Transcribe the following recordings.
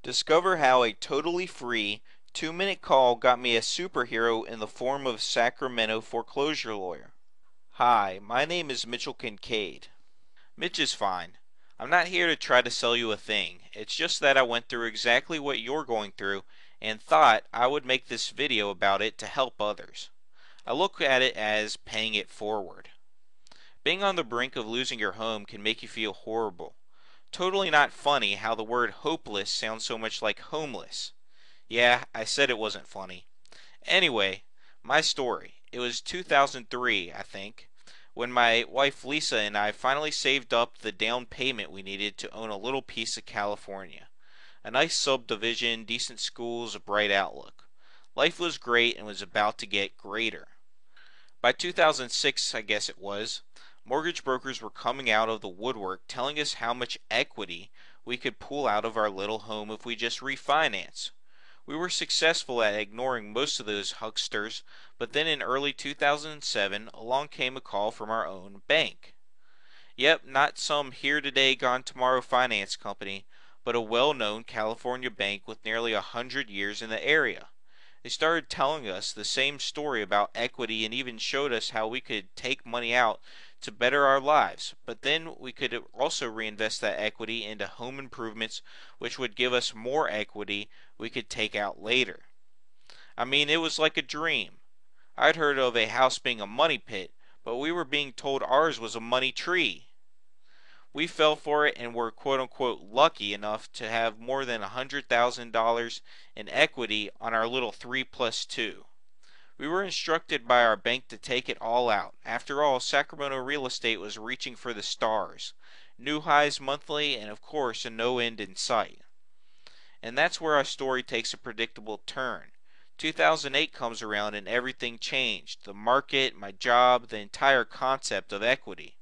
Discover how a totally free 2-minute call got me a superhero in the form of Sacramento foreclosure lawyer. Hi, my name is Mitchell Kincaid. Mitch is fine. I'm not here to try to sell you a thing. It's just that I went through exactly what you're going through and thought I would make this video about it to help others. I look at it as paying it forward. Being on the brink of losing your home can make you feel horrible. Totally not funny how the word hopeless sounds so much like homeless. Yeah, I said it wasn't funny. Anyway, my story. It was 2003, I think, when my wife Lisa and I finally saved up the down payment we needed to own a little piece of California. A nice subdivision, decent schools, a bright outlook. Life was great and was about to get greater. By 2006, I guess it was, mortgage brokers were coming out of the woodwork telling us how much equity we could pull out of our little home if we just refinance. We were successful at ignoring most of those hucksters, but then in early 2007 along came a call from our own bank. Yep, not some here today gone tomorrow finance company, but a well-known California bank with nearly 100 years in the area. They started telling us the same story about equity and even showed us how we could take money out to better our lives, but then we could also reinvest that equity into home improvements, which would give us more equity we could take out later. I mean, it was like a dream. I'd heard of a house being a money pit, but we were being told ours was a money tree. We fell for it and were quote unquote lucky enough to have more than $100,000 in equity on our little 3+2. We were instructed by our bank to take it all out. After all, Sacramento real estate was reaching for the stars. New highs monthly and of course a no end in sight. And that's where our story takes a predictable turn. 2008 comes around and everything changed. The market, my job, the entire concept of equity.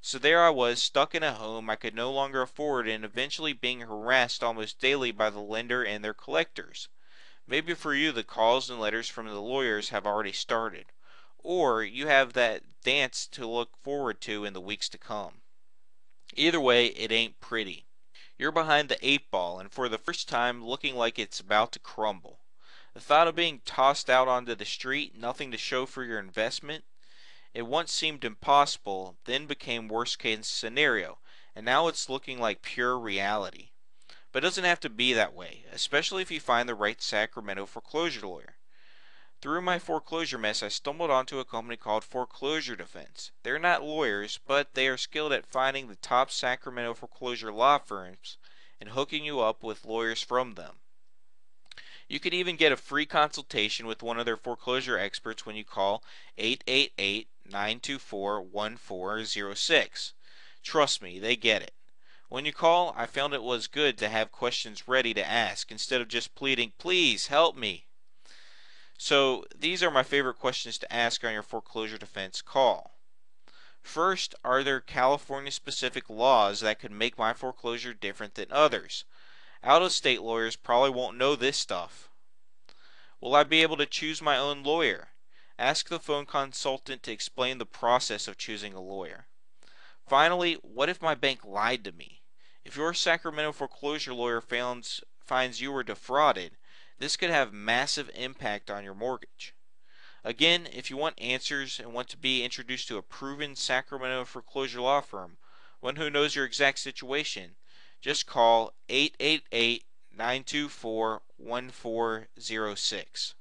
So there I was, stuck in a home I could no longer afford and eventually being harassed almost daily by the lender and their collectors. Maybe for you the calls and letters from the lawyers have already started. Or you have that dance to look forward to in the weeks to come. Either way, it ain't pretty. You're behind the 8 ball and for the first time looking like it's about to crumble. The thought of being tossed out onto the street, nothing to show for your investment, it once seemed impossible, then became worst case scenario, and now it's looking like pure reality. But it doesn't have to be that way, especially if you find the right Sacramento foreclosure lawyer. Through my foreclosure mess, I stumbled onto a company called Foreclosure Defense. They're not lawyers, but they are skilled at finding the top Sacramento foreclosure law firms and hooking you up with lawyers from them. You can even get a free consultation with one of their foreclosure experts when you call 888-924-1406. Trust me, they get it. When you call, I found it was good to have questions ready to ask instead of just pleading, please help me. So these are my favorite questions to ask on your foreclosure defense call. First, are there California specific laws that could make my foreclosure different than others? Out-of-state lawyers probably won't know this stuff. Will I be able to choose my own lawyer? Ask the phone consultant to explain the process of choosing a lawyer. Finally, what if my bank lied to me? If your Sacramento foreclosure lawyer finds you were defrauded, this could have massive impact on your mortgage. Again, if you want answers and want to be introduced to a proven Sacramento foreclosure law firm, one who knows your exact situation, just call 888-924-1406.